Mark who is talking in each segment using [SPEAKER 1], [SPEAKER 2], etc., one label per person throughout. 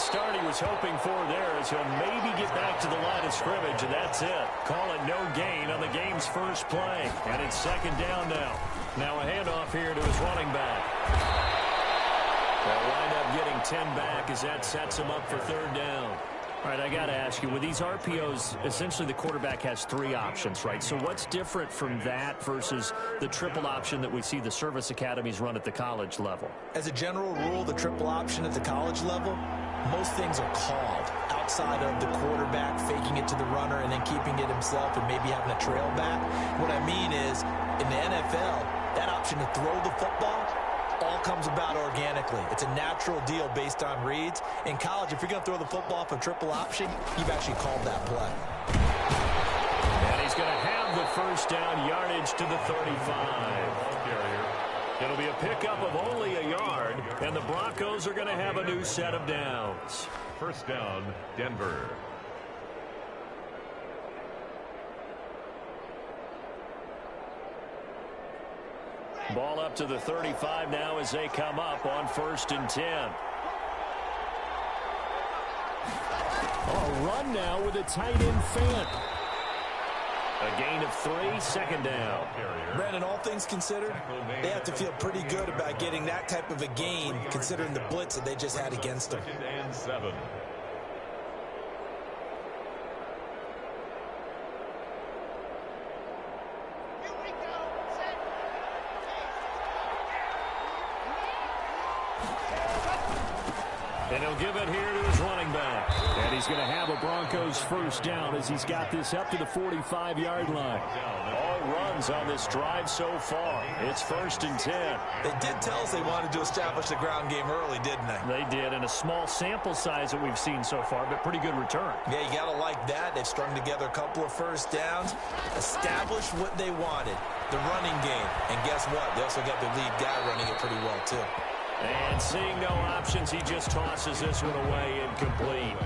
[SPEAKER 1] start he was hoping for there as he'll maybe get back to the line of scrimmage, and that's it. Call it no gain on the game's first play. And it's second down now. Now a handoff here to his running back. They'll wind up getting 10 back as that sets him up for third down. All right, I got to ask you, with these RPOs, essentially the quarterback has 3 options, right? So what's different from that versus the triple option that we see the service academies run at the college level?
[SPEAKER 2] As a general rule, the triple option at the college level, most things are called outside of the quarterback faking it to the runner and then keeping it himself and maybe having a trail back. What I mean is, in the NFL, that option to throw the football all comes about organically. It's a natural deal based on reads. In college, if you're going to throw the football off a triple option, you've actually called that play.
[SPEAKER 1] And he's going to have the first down yardage to the 35. It'll be a pickup of only a yard, and the Broncos are going to have a new set of downs.
[SPEAKER 3] First down, Denver.
[SPEAKER 1] Ball up to the 35 now as they come up on 1st and 10. A run now with a tight end Fant. A gain of 3, second down.
[SPEAKER 2] Brandon, all things considered, they have to feel pretty good about getting that type of a gain considering the blitz that they just had against them.
[SPEAKER 3] 2nd and 7.
[SPEAKER 1] And he'll give it here to his running back. And he's going to have a Broncos first down as he's got this up to the 45-yard line. All runs on this drive so far. It's 1st and 10.
[SPEAKER 2] They did tell us they wanted to establish the ground game early, didn't they?
[SPEAKER 1] They did, and a small sample size that we've seen so far, but pretty good return.
[SPEAKER 2] Yeah, you got to like that. They've strung together a couple of first downs, established what they wanted, the running game. And guess what? They also got the lead guy running it pretty well, too.
[SPEAKER 1] And seeing no options, he just tosses this one away incomplete.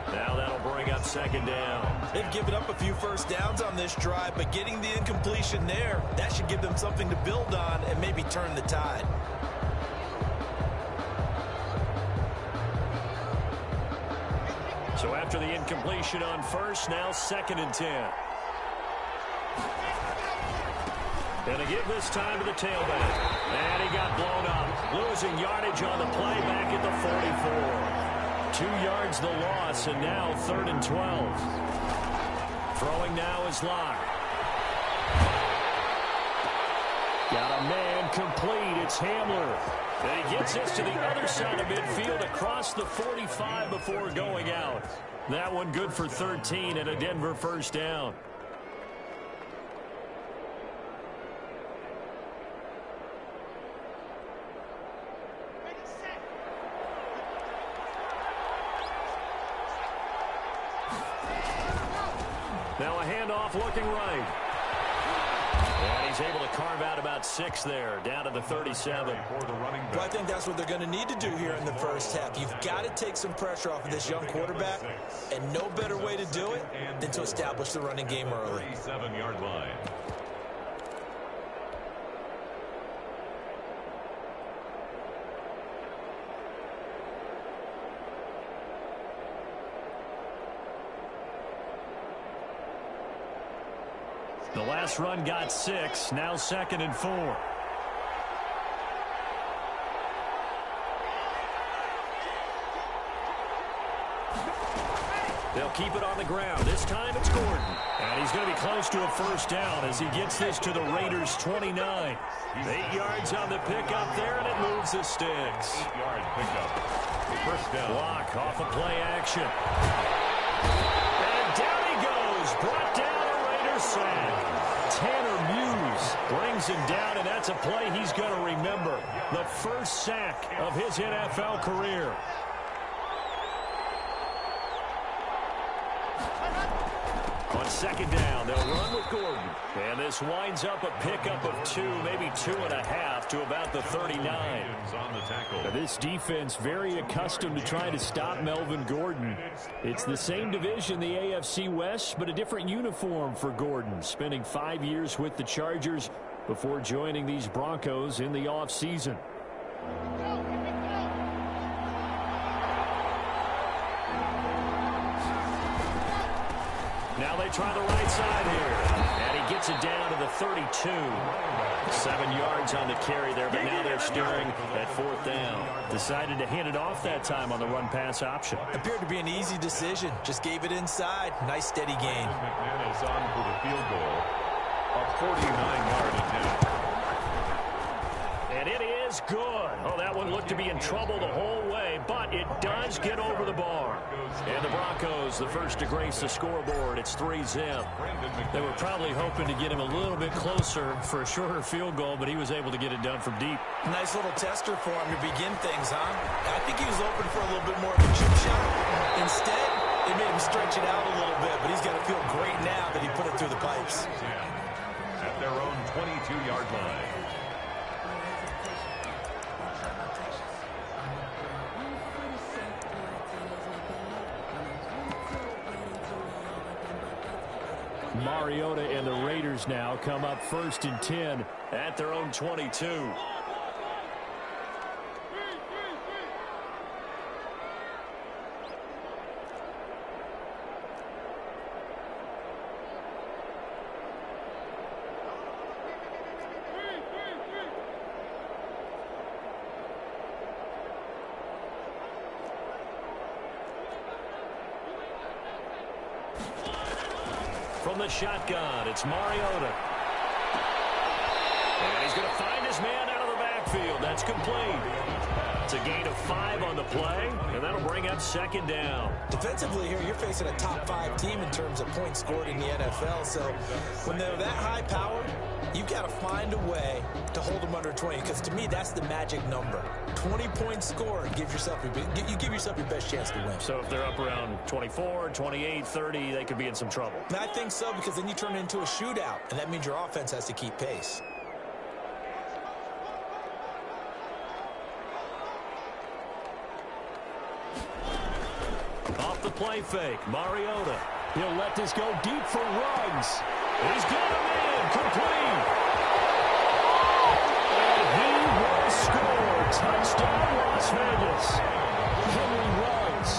[SPEAKER 1] Now that'll bring up second down.
[SPEAKER 2] They've given up a few first downs on this drive, but getting the incompletion there, that should give them something to build on and maybe turn the tide.
[SPEAKER 1] So after the incompletion on first, now 2nd and 10. And to give this time to the tailback. And he got blown up. Losing yardage on the play back at the 44. 2 yards the loss, and now 3rd and 12. Throwing now is Locke. Got a man complete. It's Hamler. And he gets this to the other side of midfield across the 45 before going out. That one good for 13 and a Denver first down. Now a handoff looking right. And he's able to carve out about 6 there, down to the 37.
[SPEAKER 2] Well, I think that's what they're going to need to do here in the first half. You've got to take some pressure off of this young quarterback, and no better way to do it than to establish the running game early.
[SPEAKER 3] 37-yard line.
[SPEAKER 1] The last run got 6, now 2nd and 4. They'll keep it on the ground. This time it's Gordon. And he's going to be close to a first down as he gets this to the Raiders' 29. 8 yards on the pickup there, and it moves the sticks.
[SPEAKER 3] 8-yard pickup. First down.
[SPEAKER 1] Block off of play action. And down he goes. Brought down a Raiders sack. Tanner Muse brings him down, and that's a play he's going to remember. The first sack of his NFL career. On second down, they'll run with Gordon. And this winds up a pickup of 2, maybe 2.5 to about the 39. Now this defense very accustomed to trying to stop Melvin Gordon. It's the same division, the AFC West, but a different uniform for Gordon, spending 5 years with the Chargers before joining these Broncos in the offseason. Now they try the right side here. And he gets it down to the 32. 7 yards on the carry there, but now they're steering at 4th down. Decided to hand it off that time on the run-pass option.
[SPEAKER 2] Appeared to be an easy decision. Just gave it inside. Nice, steady gain.
[SPEAKER 3] McManus on for the field goal. A 49-yard attempt.
[SPEAKER 1] And it is good. Oh, that one looked to be in trouble the whole way, but it does get over the bar. And the Broncos, the first to grace the scoreboard. It's 3-zip. They were probably hoping to get him a little bit closer for a shorter field goal, but he was able to get it done from deep.
[SPEAKER 2] Nice little tester for him to begin things, huh? I think he was open for a little bit more of a chip shot. Instead, it made him stretch it out a little bit, but he's got to feel great now that he put it through the pipes.
[SPEAKER 3] At their own 22-yard line.
[SPEAKER 1] Mariota and the Raiders now come up 1st and 10 at their own 22. From the shotgun, it's Mariota. And he's going to find his man out of the backfield. That's complete. It's a gain of 5 on the play, and that'll bring up 2nd down.
[SPEAKER 2] Defensively here, you're facing a top 5 team in terms of points scored in the NFL. So when they're that high powered, you've got to find a way to hold them under 20. Because to me, that's the magic number. 20 points scored, you give yourself your best chance to win.
[SPEAKER 1] So if they're up around 24, 28, 30, they could be in some trouble.
[SPEAKER 2] And I think so, because then you turn it into a shootout, and that means your offense has to keep pace.
[SPEAKER 1] Off the play fake, Mariota. He'll let this go deep for Ruggs. He's got him in, complete. And he will score. Touchdown, Las Vegas. Henry Ruggs,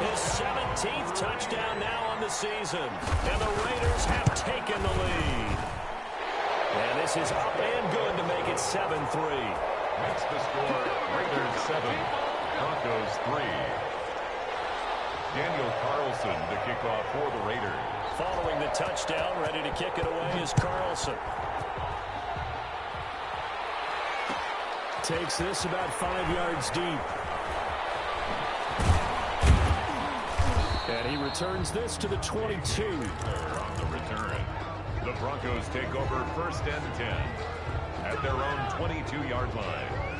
[SPEAKER 1] his 17th touchdown now on the season. And the Raiders have taken the lead. And this is up and good to make it 7-3.
[SPEAKER 3] Makes the score Raiders 7, Broncos 3. Daniel Carlson to kick off for the Raiders.
[SPEAKER 1] Following the touchdown, ready to kick it away is Carlson. Takes this about 5 yards deep. And he returns this to the 22.
[SPEAKER 3] On the return, the Broncos take over 1st and 10 at their own 22-yard line.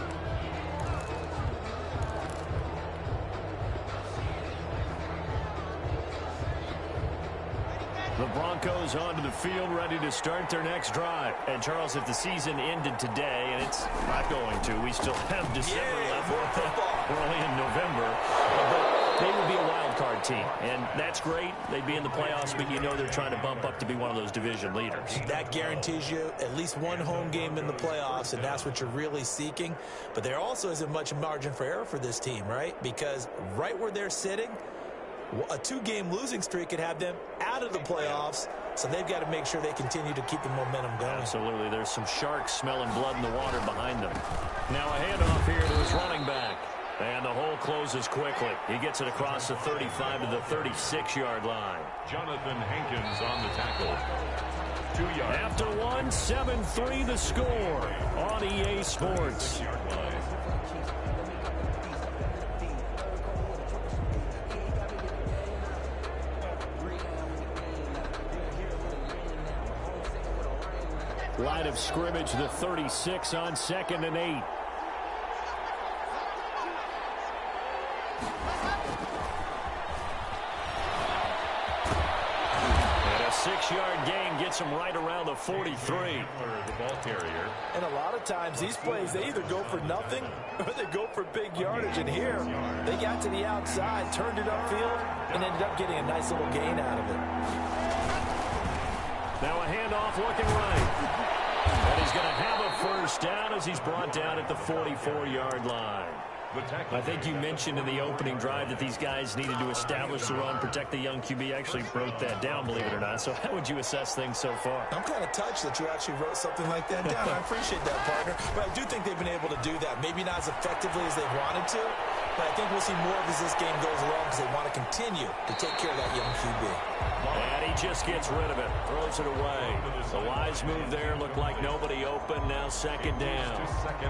[SPEAKER 1] The Broncos onto the field, ready to start their next drive. And, Charles, if the season ended today, and it's not going to, we still have December left. We're only in November. But they would be a wild card team, and that's great. They'd be in the playoffs, but you know they're trying to bump up to be one of those division leaders.
[SPEAKER 2] That guarantees you at least one home game in the playoffs, and that's what you're really seeking. But there also isn't much margin for error for this team, right? Because right where they're sitting, a 2-game losing streak could have them out of the playoffs, so they've got to make sure they continue to keep the momentum going.
[SPEAKER 1] Absolutely. There's some sharks smelling blood in the water behind them. Now a handoff here to his running back. And the hole closes quickly. He gets it across the 35 to the 36-yard line.
[SPEAKER 3] Jonathan Hankins on the tackle. 2 yards.
[SPEAKER 1] After one, 7-3 the score on EA Sports. Line of scrimmage, the 36 on 2nd and 8. And a 6-yard gain gets him right around the 43.
[SPEAKER 3] The ball carrier.
[SPEAKER 2] And a lot of times these plays, they either go for nothing or they go for big yardage. And here, they got to the outside, turned it upfield, and ended up getting a nice little gain out of it.
[SPEAKER 1] Now a handoff looking right. And he's going to have a first down as he's brought down at the 44-yard line. I think you mentioned in the opening drive that these guys needed to establish the run, protect the young QB. Actually wrote that down, believe it or not. So how would you assess things so far?
[SPEAKER 2] I'm kind of touched that you actually wrote something like that down. I appreciate that, partner. But I do think they've been able to do that. Maybe not as effectively as they wanted to, but I think we'll see more of as this game goes along because they want to continue to take care of that young QB.
[SPEAKER 1] And he just gets rid of it, throws it away. The wise move there, looked like nobody open, now second down.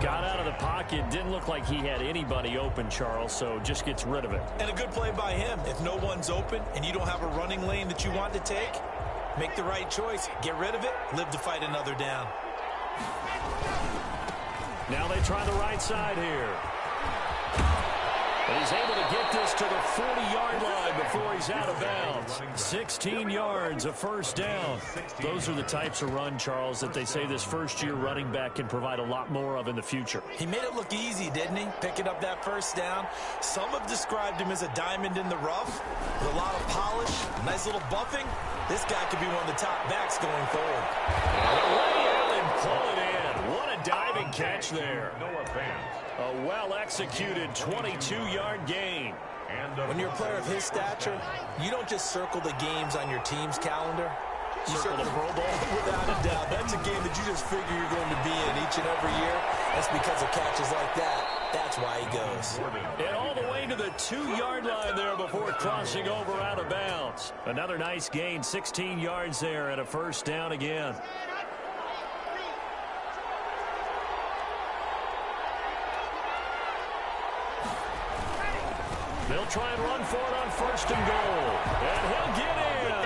[SPEAKER 1] Got out of the pocket, didn't look like he had anybody open, Charles, so just gets rid of it.
[SPEAKER 2] And a good play by him. If no one's open and you don't have a running lane that you want to take, make the right choice. Get rid of it, live to fight another down.
[SPEAKER 1] Now they try the right side here. And he's able to get this to the 40-yard line before he's out of bounds. 16 yards, a first down. Those are the types of run, Charles, that they say this first-year running back can provide a lot more of in the future.
[SPEAKER 2] He made it look easy, didn't he? Picking up that first down. Some have described him as a diamond in the rough with a lot of polish, nice little buffing. This guy could be one of the top backs going forward.
[SPEAKER 1] And away out and pull it in. What a diving catch there.
[SPEAKER 3] Noah Fant.
[SPEAKER 1] A well-executed 22-yard gain.
[SPEAKER 2] When you're a player of his stature, you don't just circle the games on your team's calendar. You circle the Pro Bowl. Without a doubt. That's a game that you just figure you're going to be in each and every year. That's because of catches like that. That's why he goes.
[SPEAKER 1] And all the way to the 2-yard line there before crossing over out of bounds. Another nice gain, 16 yards there, and a first down again. They'll try and run for it on first and goal. And he'll get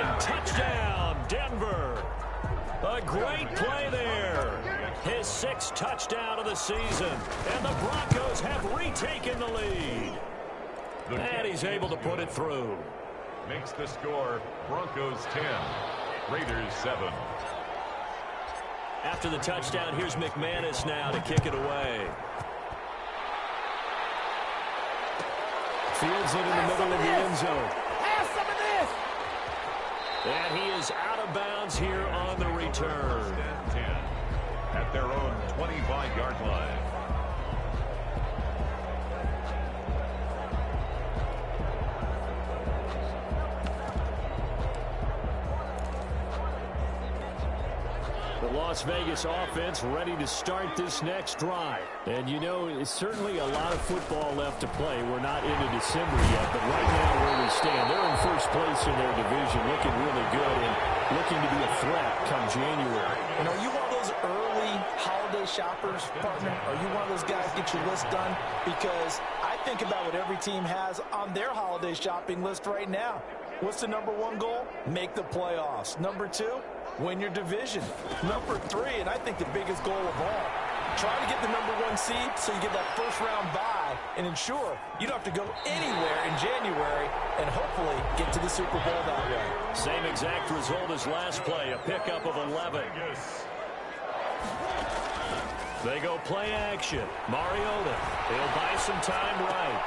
[SPEAKER 1] in. Touchdown, Denver. A great play there. His 6th touchdown of the season. And the Broncos have retaken the lead. And he's able to put it through.
[SPEAKER 3] Makes the score Broncos 10, Raiders 7.
[SPEAKER 1] After the touchdown, here's McManus now to kick it away. Fields it in the middle of the end zone.
[SPEAKER 4] Have some of this.
[SPEAKER 1] And he is out of bounds here on the return.
[SPEAKER 3] 10 at their own 25-yard line.
[SPEAKER 1] The Las Vegas offense ready to start this next drive. And, you know, it's certainly a lot of football left to play. We're not into December yet, but right now where we stand, they're in first place in their division, looking really good and looking to be a threat come January.
[SPEAKER 2] And are you one of those early holiday shoppers, partner? Are you one of those guys get your list done? Because I think about what every team has on their holiday shopping list right now. What's the number 1 goal? Make the playoffs. Number 2, win your division. Number 3, and I think the biggest goal of all, try to get the number 1 seed so you get that first-round bye and ensure you don't have to go anywhere in January and hopefully get to the Super Bowl that way.
[SPEAKER 1] Same exact result as last play, a pickup of 11. They go play action. Mariota, he'll buy some time right.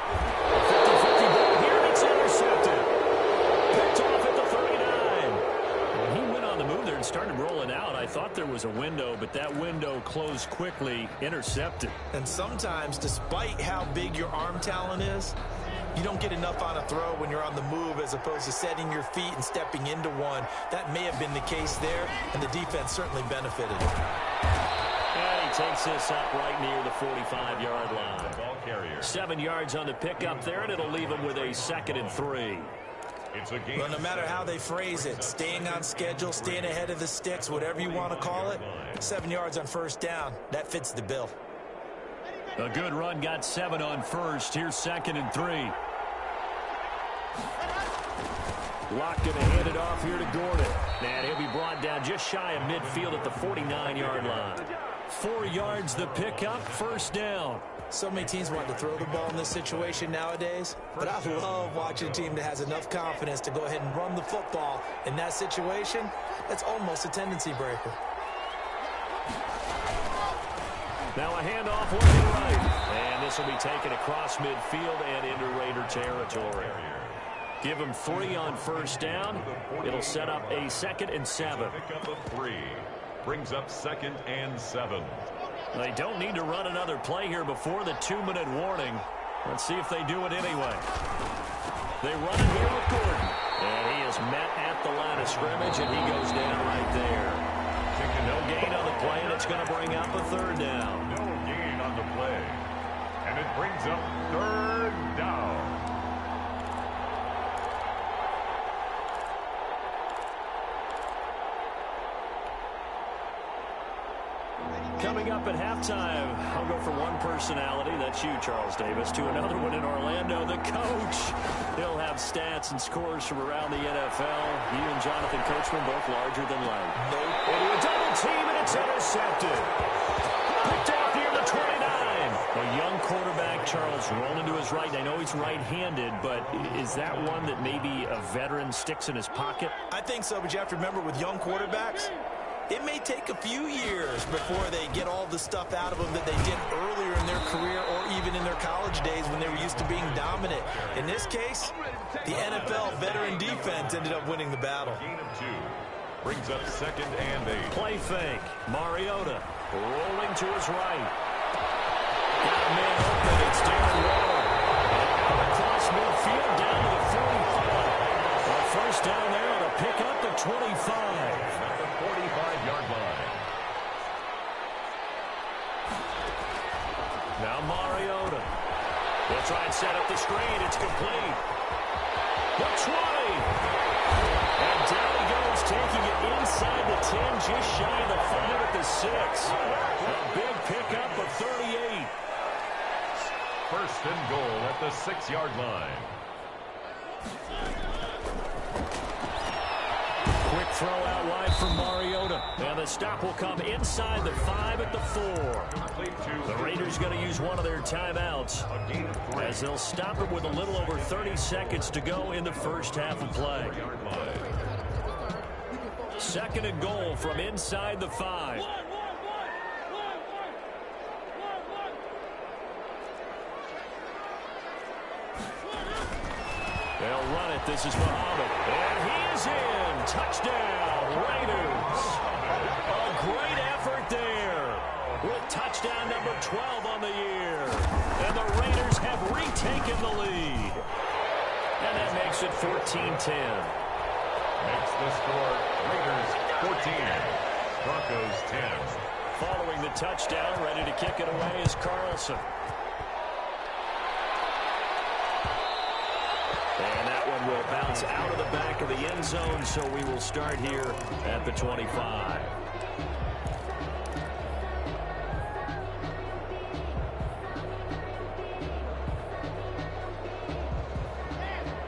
[SPEAKER 1] 50-50 ball here, and it's intercepted. Picked off at the 39. Well, he went on the move there and started rolling out. I thought there was a window, but that window closed quickly, intercepted.
[SPEAKER 2] And sometimes, despite how big your arm talent is, you don't get enough on a throw when you're on the move as opposed to setting your feet and stepping into one. That may have been the case there, and the defense certainly benefited.
[SPEAKER 1] And he takes this up right near the 45-yard line.
[SPEAKER 3] Ball carrier.
[SPEAKER 1] 7 yards on the pickup there, and it'll leave him with a 2nd and 3.
[SPEAKER 3] It's a game.
[SPEAKER 2] Well, no matter how they phrase it, staying on schedule, staying ahead of the sticks, whatever you want to call it, 7 yards on first down, that fits the bill.
[SPEAKER 1] A good run, got 7 on first. Here's 2nd and 3. Locked going to hand it off here to Gordon. And he'll be brought down just shy of midfield at the 49-yard line. 4 yards the pickup, first down.
[SPEAKER 2] So many teams want to throw the ball in this situation nowadays, but I love watching a team that has enough confidence to go ahead and run the football. In that situation, it's almost a tendency breaker.
[SPEAKER 1] Now a handoff looking right. And this will be taken across midfield and into Raider territory. Give him 3 on first down. It'll set up a 2nd and 7.
[SPEAKER 3] Pickup of 3. Brings up 2nd and 7.
[SPEAKER 1] They don't need to run another play here before the 2-minute warning. Let's see if they do it anyway. They run it here with Gordon. And he is met at the line of scrimmage, and he goes down right there. No gain on the play, and it's going to bring up a third down.
[SPEAKER 3] No gain on the play. And it brings up third down.
[SPEAKER 1] Coming up at halftime, I'll go from one personality, that's you, Charles Davis, to another one in Orlando, the coach. He'll have stats and scores from around the NFL. You and Jonathan Coachman both larger than life. Into a double team, and it's intercepted. Picked off near the 29. A young quarterback, Charles, rolling to his right. I know he's right-handed, but is that one that maybe a veteran sticks in his pocket?
[SPEAKER 2] I think so, but you have to remember with young quarterbacks, it may take a few years before they get all the stuff out of them that they did earlier in their career or even in their college days when they were used to being dominant. In this case, the NFL veteran defense ended up winning the battle.
[SPEAKER 3] Gain of 2. Brings up 2nd and 8.
[SPEAKER 1] Play fake. Mariota rolling to his right. Got a man open. It's Darren Waller. Out across midfield down to the 45. A first down there to pick up the 25.
[SPEAKER 3] 45-yard line.
[SPEAKER 1] Now Mariota. They'll try and set up the screen. It's complete. The 20. And down he goes, taking it inside the 10, just shy of the 5 at the 6. A big pickup of 38.
[SPEAKER 3] First and goal at the 6-yard line.
[SPEAKER 1] Quick throw out wide from Mariota. And the stop will come inside the 5 at the 4. The Raiders going to use one of their timeouts as they'll stop it with a little over 30 seconds to go in the first half of play. Second and goal from inside the 5. They'll run it. This is Muhammad. And he is in. Touchdown, Raiders. A great effort there with touchdown number 12 on the year. And the Raiders have retaken the lead. And that makes it 14-10.
[SPEAKER 3] Makes the score Raiders 14. Broncos 10.
[SPEAKER 1] Following the touchdown, ready to kick it away is Carlson. And that one will bounce out of the back of the end zone, so we will start here at the 25.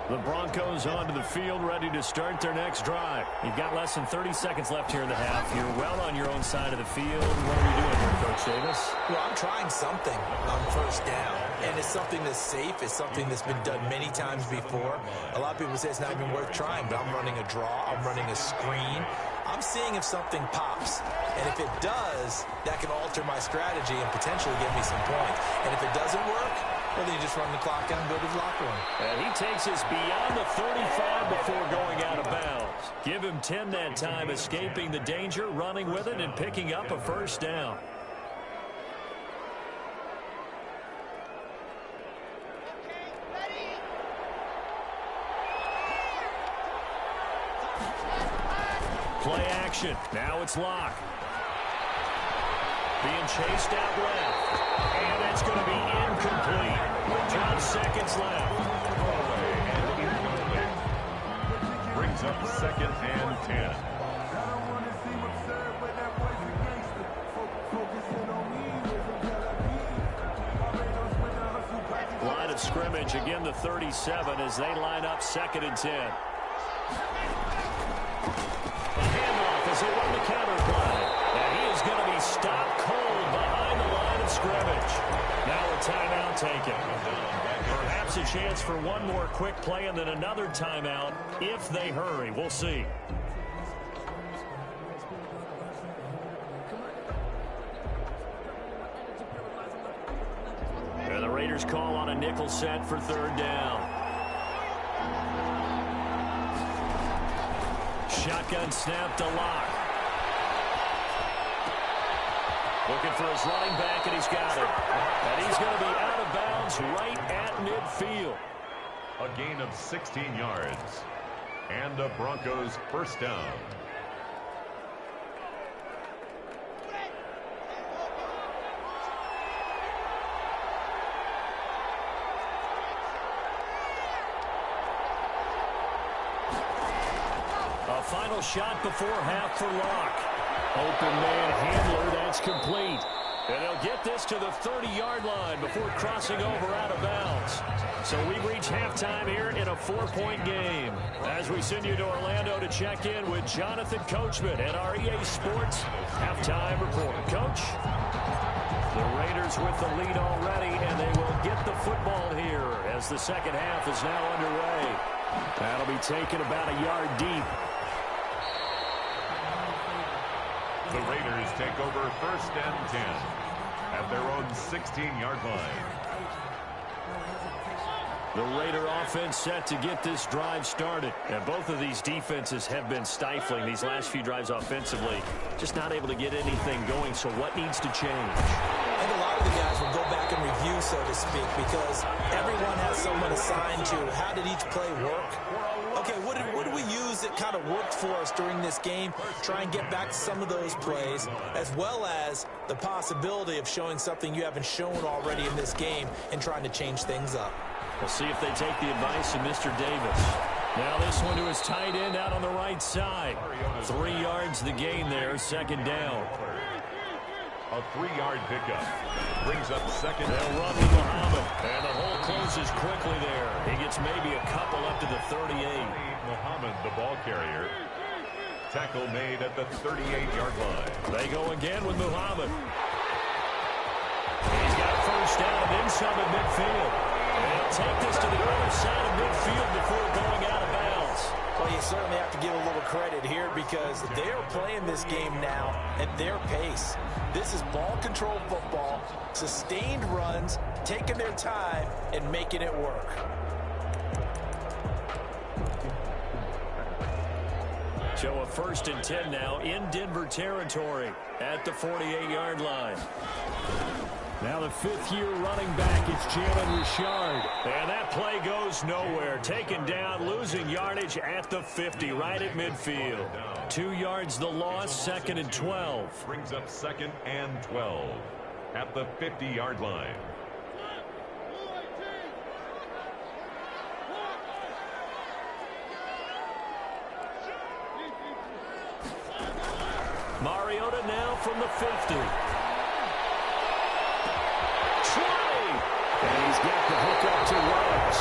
[SPEAKER 1] The Broncos onto the field, ready to start their next drive. You've got less than 30 seconds left here in the half. You're well on your own side of the field. What are we doing here, Coach Davis?
[SPEAKER 2] Well, I'm trying something on first down. And it's something that's safe. It's something that's been done many times before. A lot of people say it's not even worth trying, but I'm running a draw. I'm running a screen. I'm seeing if something pops. And if it does, that can alter my strategy and potentially get me some points. And if it doesn't work, well, then you just run the clock down and go to the locker room.
[SPEAKER 1] And he takes us beyond the 35 before going out of bounds. Give him 10 that time, escaping the danger, running with it, and picking up a first down. Play action. Now it's Locke. Being chased out left. And that's going to be incomplete. With just seconds left.
[SPEAKER 3] Brings up 2nd and 10.
[SPEAKER 1] Line of scrimmage, again the 37 as they line up 2nd and 10. As they run the counter play. And he is going to be stopped cold behind the line of scrimmage. Now a timeout taken. Perhaps a chance for one more quick play and then another timeout if they hurry. We'll see. And the Raiders call on a nickel set for third down. Shotgun snap to Locke. Looking for his running back, and he's got it. And he's going to be out of bounds yards right at midfield.
[SPEAKER 3] A gain of 16 yards. And the Broncos first down.
[SPEAKER 1] A final shot before half for Locke. Open man handler, that's complete. And he'll get this to the 30-yard line before crossing over out of bounds. So we've reached halftime here in a 4-point game. As we send you to Orlando to check in with Jonathan Coachman at our EA Sports Halftime Report. Coach? The Raiders with the lead already, and they will get the football here as the second half is now underway. That'll be taken about a yard deep.
[SPEAKER 3] The Raiders take over first and 10 at their own 16-yard line.
[SPEAKER 1] The Raider offense set to get this drive started. And both of these defenses have been stifling these last few drives offensively. Just not able to get anything going, so what needs to change?
[SPEAKER 2] I think a lot of the guys will go back and review, so to speak, because everyone has someone assigned to how did each play work. Okay, what did we use that kind of worked for us during this game? Try and get back to some of those plays, as well as the possibility of showing something you haven't shown already in this game and trying to change things up.
[SPEAKER 1] We'll see if they take the advice of Mr. Davis. Now this one to his tight end out on the right side. 3 yards the gain there, second down.
[SPEAKER 3] A 3-yard pickup brings up second.
[SPEAKER 1] They'll run with Muhammad, and the hole closes quickly there. He gets maybe a couple up to the 38.
[SPEAKER 3] Muhammad, the ball carrier. Tackle made at the 38-yard line.
[SPEAKER 1] They go again with Muhammad. He's got first down and then some at midfield. And he'll take this to the other side of midfield before going out of bounds.
[SPEAKER 2] Well, you certainly have to give a little credit here because they're playing this game now at their pace. This is ball control football, sustained runs, taking their time, and making it work.
[SPEAKER 1] So a first and 10 now in Denver territory at the 48-yard line. Now the fifth-year running back is Jalen Richard. And that play goes nowhere. Taken down, losing yardage at the 50, right at midfield. 2 yards the loss, second and 12.
[SPEAKER 3] Brings up second and 12 at the 50-yard line.
[SPEAKER 1] Mariota now from the 50. And he's got the hook up to Ruggs.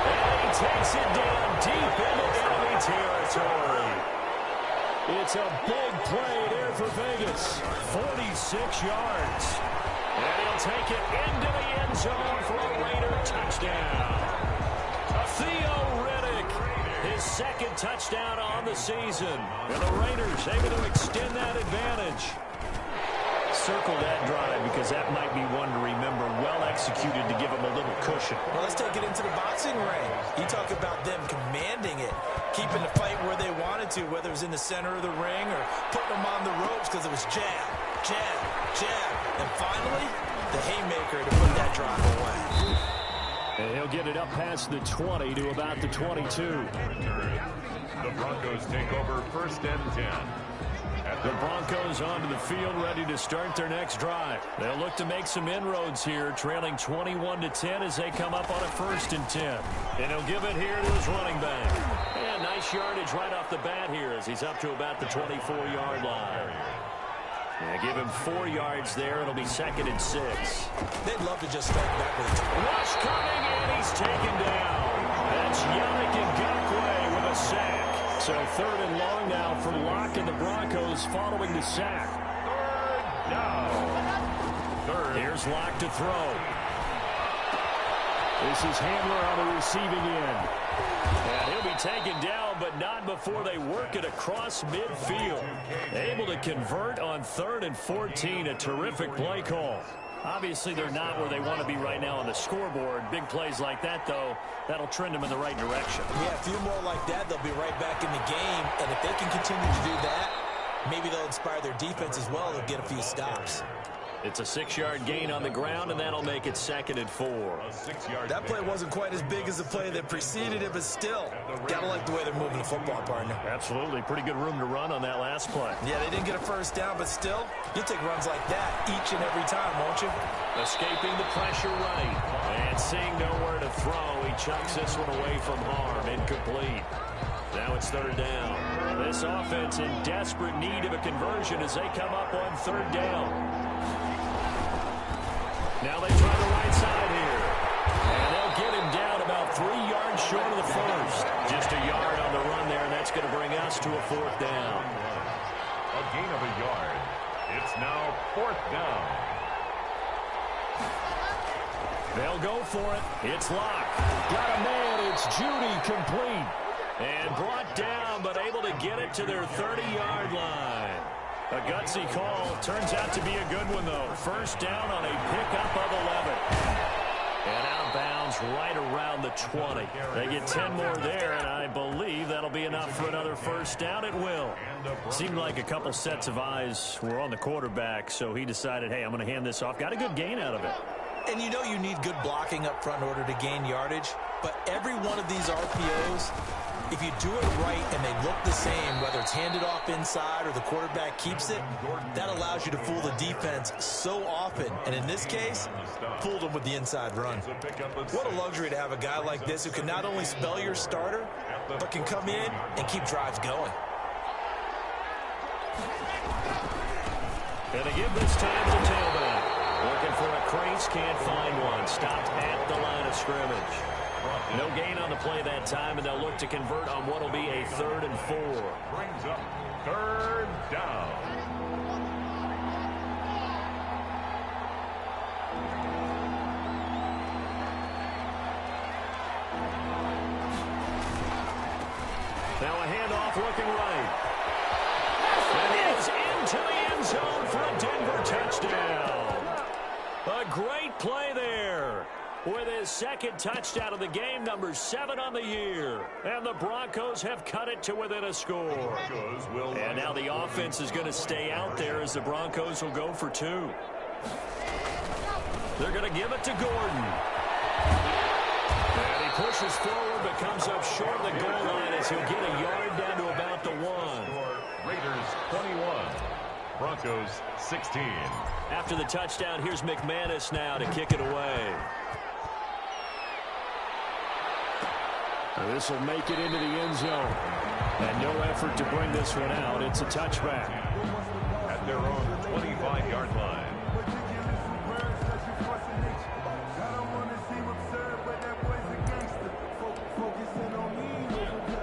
[SPEAKER 1] And he takes it down deep into enemy territory. It's a big play there for Vegas. 46 yards. And he'll take it into the end zone for a Raider touchdown. Theo Riddick, his second touchdown on the season. And the Raiders able to extend that advantage. Circle that drive because that might be one to remember. Well executed to give them a little cushion.
[SPEAKER 2] Well, let's take it into the boxing ring. You talk about them commanding it, keeping the fight where they wanted to, whether it was in the center of the ring or putting them on the ropes because it was jab, jab, jab. And finally, the haymaker to put that drive away.
[SPEAKER 1] And he'll get it up past the 20 to about the 22.
[SPEAKER 3] The Broncos take over first and 10.
[SPEAKER 1] The Broncos onto the field, ready to start their next drive. They'll look to make some inroads here, trailing 21-10 as they come up on a first and 10. And he'll give it here to his running back. And nice yardage right off the bat here as he's up to about the 24-yard line. Yeah, give him 4 yards there. It'll be second and 6.
[SPEAKER 2] They'd love to just start back with a
[SPEAKER 1] rush coming, and he's taken down. That's Yannick Ngakoue with a sack. So third and long now for Locke and the Broncos following the sack.
[SPEAKER 3] Third down. Third.
[SPEAKER 1] Here's Locke to throw. This is Handler on the receiving end. And he'll be taken down, but not before they work it across midfield. Able to convert on 3rd and 14. A terrific play call. Obviously, they're not where they want to be right now on the scoreboard. Big plays like that, though, that'll trend them in the right direction.
[SPEAKER 2] Yeah, a few more like that, they'll be right back in the game. And if they can continue to do that, maybe they'll inspire their defense as well. They'll get a few stops.
[SPEAKER 1] It's a 6-yard gain on the ground, and that'll make it 2nd and 4.
[SPEAKER 2] That play wasn't quite as big as the play that preceded it, but still, gotta like the way they're moving the football, partner.
[SPEAKER 1] Absolutely. Pretty good room to run on that last play.
[SPEAKER 2] Yeah, they didn't get a first down, but still, you'll take runs like that each and every time, won't you?
[SPEAKER 1] Escaping the pressure right. And seeing nowhere to throw, he chucks this one away from harm. Incomplete. Now it's 3rd down. This offense in desperate need of a conversion as they come up on 3rd down. Now they try the right side here. And they'll get him down about 3 yards short of the first. Just a yard on the run there, and that's going to bring us to a 4th down.
[SPEAKER 3] A gain of a yard. It's now 4th down.
[SPEAKER 1] They'll go for it. It's Locke. Got a man. It's Judy complete. And brought down, but able to get it to their 30-yard line. A gutsy call. Turns out to be a good one, though. 1st down on a pickup of 11. And outbounds right around the 20. They get 10 more there, and I believe that'll be enough for another 1st down. It will. Seemed like a couple sets of eyes were on the quarterback, so he decided, hey, I'm going to hand this off. Got a good gain out of it.
[SPEAKER 2] And you know you need good blocking up front in order to gain yardage, but every one of these RPOs, if you do it right and they look the same, whether it's handed off inside or the quarterback keeps it, that allows you to fool the defense so often. And in this case, fooled them with the inside run. What a luxury to have a guy like this who can not only spell your starter, but can come in and keep drives going.
[SPEAKER 1] And they give this time to tailback. Looking for a crease, can't find one. Stopped at the line of scrimmage. No gain on the play that time, and they'll look to convert on what will be a 3rd and 4.
[SPEAKER 3] Brings up 3rd down.
[SPEAKER 1] Now a handoff looking right. And it's into the end zone for a Denver touchdown. A great play there. With his 2nd touchdown of the game, number 7 on the year. And the Broncos have cut it to within a score. And now the offense is going to stay out there as the Broncos will go for 2. They're going to give it to Gordon. And he pushes forward but comes up short of the goal line as he'll get a yard down to about the 1.
[SPEAKER 3] Raiders 21. Broncos 16.
[SPEAKER 1] After the touchdown, here's McManus now to kick it away. This will make it into the end zone. And no effort to bring this one out. It's a touchback.
[SPEAKER 3] At their own 25-yard line.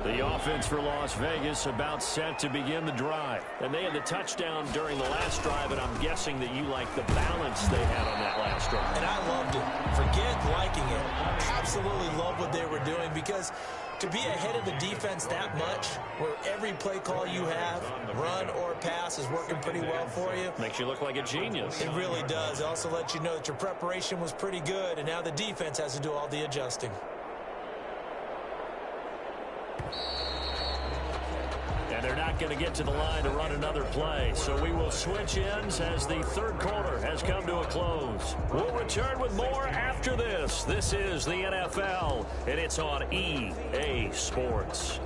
[SPEAKER 1] The offense for Las Vegas about set to begin the drive. And they had the touchdown during the last drive, and I'm guessing that you like the balance they had on that last drive.
[SPEAKER 2] And I loved it. Forget liking it. Absolutely love what they were doing, because to be ahead of the defense that much, where every play call you have, run or pass, is working pretty well for you.
[SPEAKER 1] Makes you look like a genius.
[SPEAKER 2] It really does. It also lets you know that your preparation was pretty good, and now the defense has to do all the adjusting.
[SPEAKER 1] And they're not going to get to the line to run another play. So we will switch ends as the 3rd quarter has come to a close. We'll return with more after this. This is the NFL, and it's on EA Sports.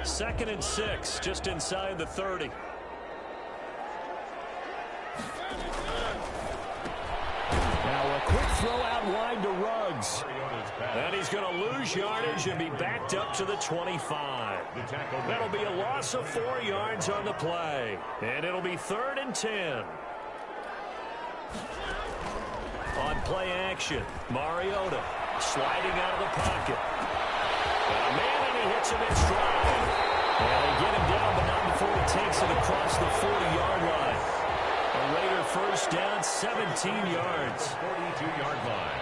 [SPEAKER 1] 2nd and 6, just inside the 30. Now a quick throw out wide to Ruggs. And he's going to lose yardage and be backed up to the 25. That'll be a loss of 4 yards on the play. And it'll be 3rd and 10. On play action, Mariota sliding out of the pocket. Got a man, and he hits him in stride. And they get him down, but not before he takes it across the 40-yard line. A Raider 1st down, 17 yards.
[SPEAKER 3] 42-yard line.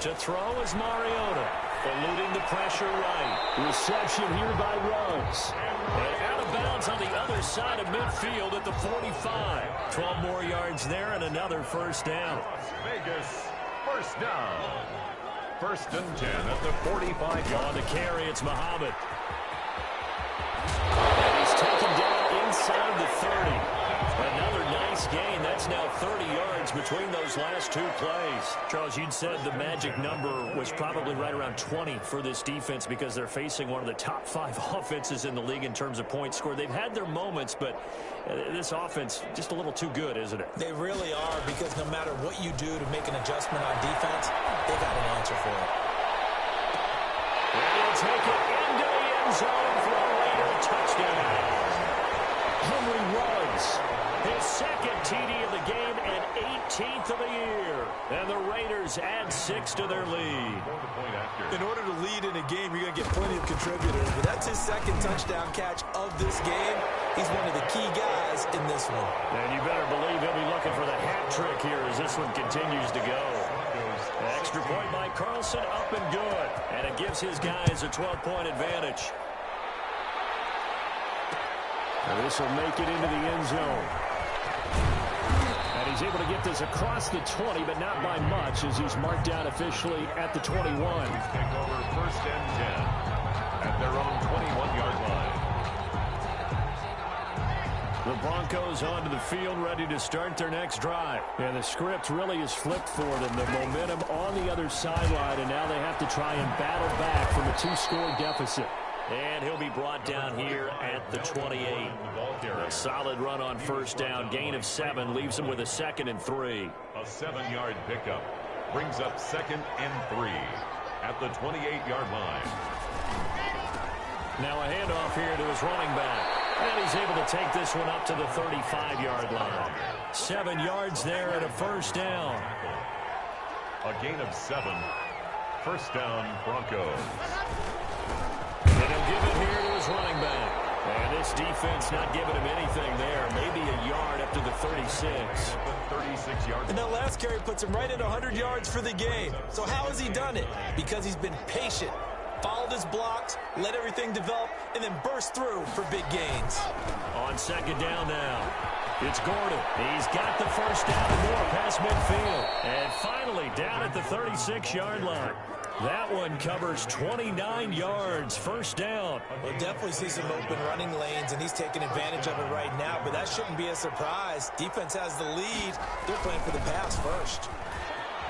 [SPEAKER 1] To throw is Mariota, eluding the pressure right. Reception here by Ruggs. And out of bounds on the other side of midfield at the 45. 12 more yards there and another 1st down.
[SPEAKER 3] Las Vegas 1st down. First and 10 at the 45-yard.
[SPEAKER 1] On the carry, it's Muhammad. And he's taken down inside the 30. Another nice gain. That's now 30 yards between those last two plays. Charles, you'd said the magic number was probably right around 20 for this defense because they're facing one of the top 5 offenses in the league in terms of points scored. They've had their moments, but this offense just a little too good, isn't it?
[SPEAKER 2] They really are, because no matter what you do to make an adjustment on defense, they got an answer for it.
[SPEAKER 1] And he'll take it into the end zone for a Raider touchdown. Henry Ruggs, his second TD of the game and 18th of the year. And the Raiders add 6 to their lead.
[SPEAKER 2] In order to lead in a game, you're going to get plenty of contributors. But that's his second touchdown catch of this game. He's one of the key guys in this one.
[SPEAKER 1] And you better believe he'll be looking for the hat trick here as this one continues to go. Extra point by Carlson, up and good. And it gives his guys a 12-point advantage. And this will make it into the end zone. And he's able to get this across the 20, but not by much, as he's marked down officially at the 21.
[SPEAKER 3] Take over first and 10 at their own 21-yard line.
[SPEAKER 1] The Broncos onto the field, ready to start their next drive. And the script really is flipped for them. The momentum on the other sideline, and now they have to try and battle back from a 2-score deficit. And he'll be brought down here at the 28. A solid run on first down. Gain of 7 leaves him with a 2nd and 3.
[SPEAKER 3] A 7-yard pickup brings up 2nd and 3 at the 28-yard line.
[SPEAKER 1] Now a handoff here to his running back. And he's able to take this one up to the 35-yard line. 7 yards there and a first down.
[SPEAKER 3] A gain of 7. First down, Broncos.
[SPEAKER 1] And he'll give it here to his running back. And this defense not giving him anything there. Maybe a yard up to the 36.
[SPEAKER 3] 36 yards.
[SPEAKER 2] And that last carry puts him right at 100 yards for the game. So how has he done it? Because he's been patient, followed his blocks, let everything develop, and then burst through for big gains.
[SPEAKER 1] On second down now, it's Gordon. He's got the first down and more past midfield. And finally down at the 36-yard line. That one covers 29 yards, first down.
[SPEAKER 2] We'll definitely see some open running lanes, and he's taking advantage of it right now, but that shouldn't be a surprise. Defense has the lead. They're playing for the pass first.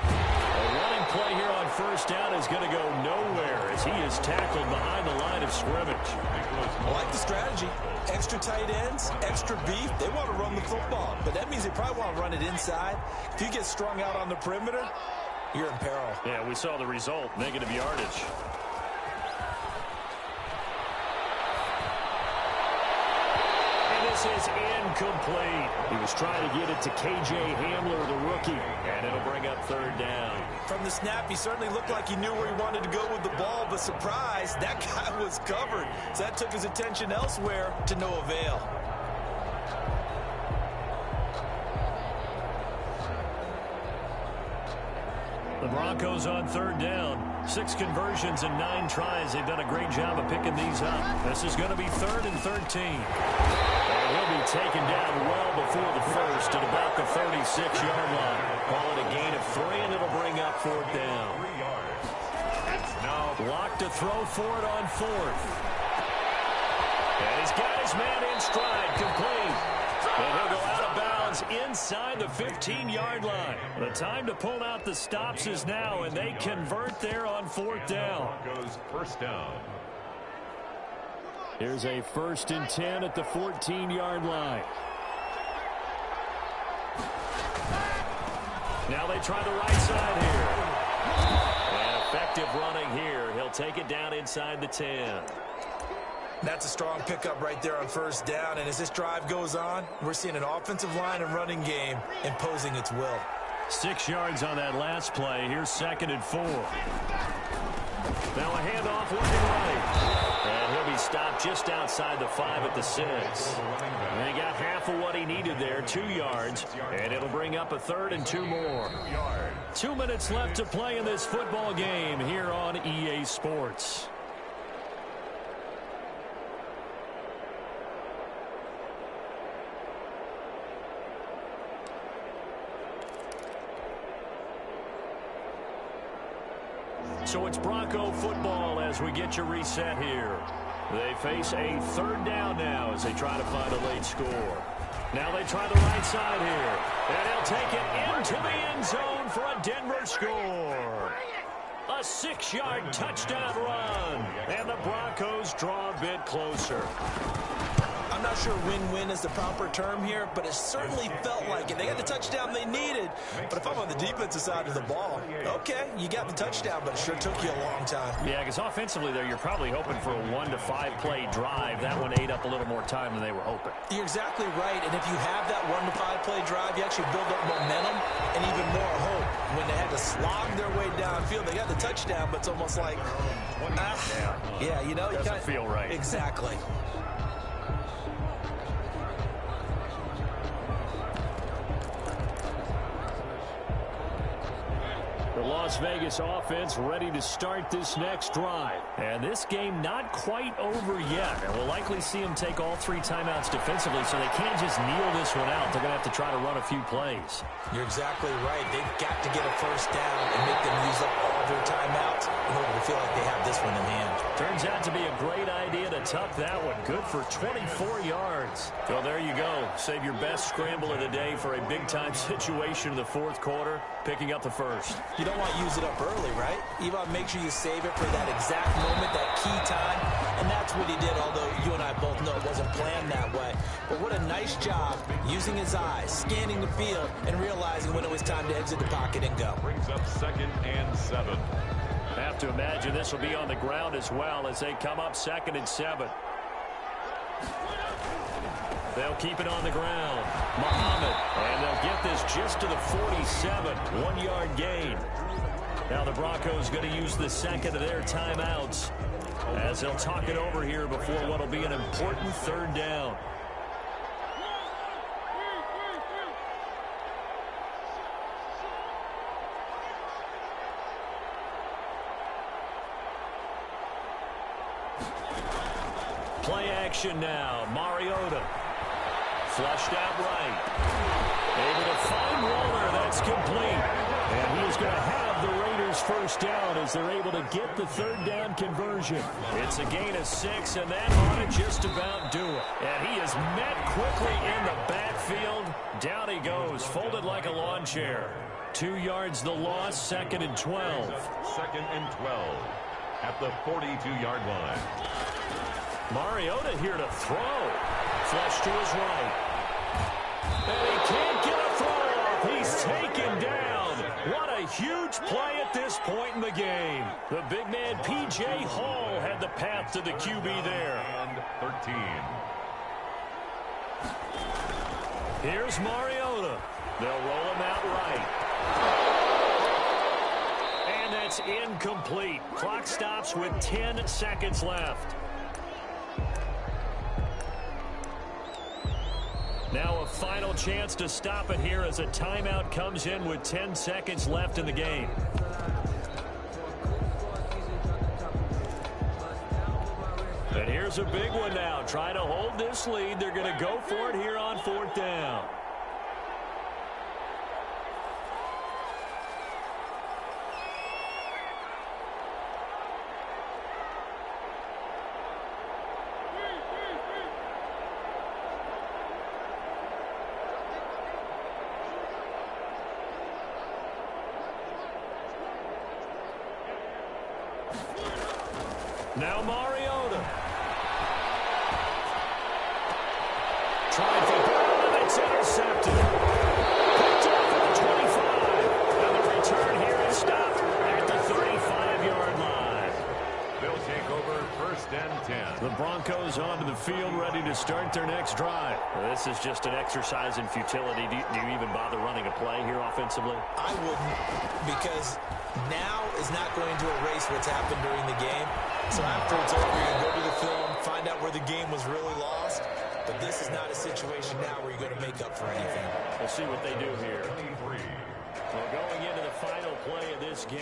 [SPEAKER 1] A running play here on first down is going to go nowhere as he is tackled behind the line of scrimmage.
[SPEAKER 2] I like the strategy. Extra tight ends, extra beef. They want to run the football, but that means they probably want to run it inside. If you get strung out on the perimeter, you're in peril.
[SPEAKER 1] Yeah, we saw the result, negative yardage. And this is incomplete. He was trying to get it to K.J. Hamler, the rookie, and it'll bring up third down.
[SPEAKER 2] From the snap, he certainly looked like he knew where he wanted to go with the ball, but surprise, that guy was covered. So that took his attention elsewhere to no avail.
[SPEAKER 1] The Broncos on third down. 6 conversions and 9 tries. They've done a great job of picking these up. This is going to be 3rd and 13. And he'll be taken down well before the first at about the 36-yard line. Call it a gain of 3, and it'll bring up 4th down.
[SPEAKER 3] 3 yards. It's now
[SPEAKER 1] Locked to throw for it on 4th. And he's got his man in stride, complete. And he'll go out of bounds inside the 15-yard line. The time to pull out the stops is now, and they convert there on 4th down.
[SPEAKER 3] Broncos first down.
[SPEAKER 1] Here's a 1st and 10 at the 14-yard line. Now they try the right side here. And effective running here. He'll take it down inside the 10.
[SPEAKER 2] That's a strong pickup right there on first down, and as this drive goes on, we're seeing an offensive line and running game imposing its will.
[SPEAKER 1] 6 yards on that last play. Here's 2nd and 4. Now a handoff looking right. And he'll be stopped just outside the 5 at the 6. And he got half of what he needed there, 2 yards. And it'll bring up a 3rd and 2 more. 2 minutes left to play in this football game here on EA Sports. So it's Bronco football as we get you reset here. They face a third down now as they try to find a late score. Now they try the right side here. And they'll take it into the end zone for a Denver score. A 6-yard touchdown run. And the Broncos draw a bit closer.
[SPEAKER 2] I'm not sure win-win is the proper term here, but it certainly felt like it. They got the touchdown they needed. But if I'm on the defensive side of the ball, okay, you got the touchdown, but it sure took you a long time.
[SPEAKER 1] Yeah, because offensively there, you're probably hoping for a 1 to 5 play drive. That one ate up a little more time than they were hoping.
[SPEAKER 2] You're exactly right, and if you have that 1 to 5 play drive, you actually build up momentum and even more hope. When they had to slog their way downfield, they got the touchdown, but it's almost like, yeah, you know,
[SPEAKER 1] doesn't feel right.
[SPEAKER 2] Exactly.
[SPEAKER 1] The Las Vegas offense ready to start this next drive. And this game not quite over yet. And we'll likely see them take all 3 timeouts defensively, so they can't just kneel this one out. They're going to have to try to run a few plays.
[SPEAKER 2] You're exactly right. They've got to get a first down and make them use up all their timeouts in order to feel like they have this one in hand.
[SPEAKER 1] Turns out to be a great idea to tuck that one. Good for 24 yards. So there you go. Save your best scramble of the day for a big-time situation in the fourth quarter, picking up the first.
[SPEAKER 2] You don't want to use it up early, right? You want to make sure you save it for that exact moment, that key time. And that's what he did, although you and I both know it wasn't planned that way. But what a nice job using his eyes, scanning the field, and realizing when it was time to exit the pocket and go.
[SPEAKER 3] Brings up 2nd and 7.
[SPEAKER 1] Have to imagine this will be on the ground as well as they come up 2nd and 7. They'll keep it on the ground. Muhammad, and they'll get this just to the 47. 1-yard gain. Now the Broncos going to use the second of their timeouts as they'll talk it over here before what will be an important third down. Play action now. Mariota. Flushed out right. Able to find Waller. That's complete. And he is going to have the Raiders first down as they're able to get the third down conversion. It's a gain of 6, and that ought to just about do it. And he is met quickly in the backfield. Down he goes, folded like a lawn chair. 2 yards the loss, 2nd and 12.
[SPEAKER 3] 2nd and 12 at the 42-yard line.
[SPEAKER 1] Mariota here to throw. Flush to his right. And he can't get a throw off. He's taken down. What a huge play at this point in the game. The big man, P.J. Hall, had the path to the QB there.
[SPEAKER 3] And 13.
[SPEAKER 1] Here's Mariota. They'll roll him out right. And that's incomplete. Clock stops with 10 seconds left. Now a final chance to stop it here as a timeout comes in with 10 seconds left in the game. And here's a big one now. Trying to hold this lead. They're going to go for it here on 4th down. Now Mariota. Trying for Brown, and it's intercepted. Picked off at the 25. And the return here is stopped at the 35-yard line.
[SPEAKER 3] They'll take over 1st and 10.
[SPEAKER 1] The Broncos onto the field ready to start their next drive. Well, this is just an exercise in futility. Do you even bother running a play here offensively?
[SPEAKER 2] I wouldn't, because now is not going to erase what's happened during the game. So after it's over, you're going to go to the film, find out where the game was really lost. But this is not a situation now where you're going to make up for anything.
[SPEAKER 1] We'll see what they do here. Well, going into the final play of this game.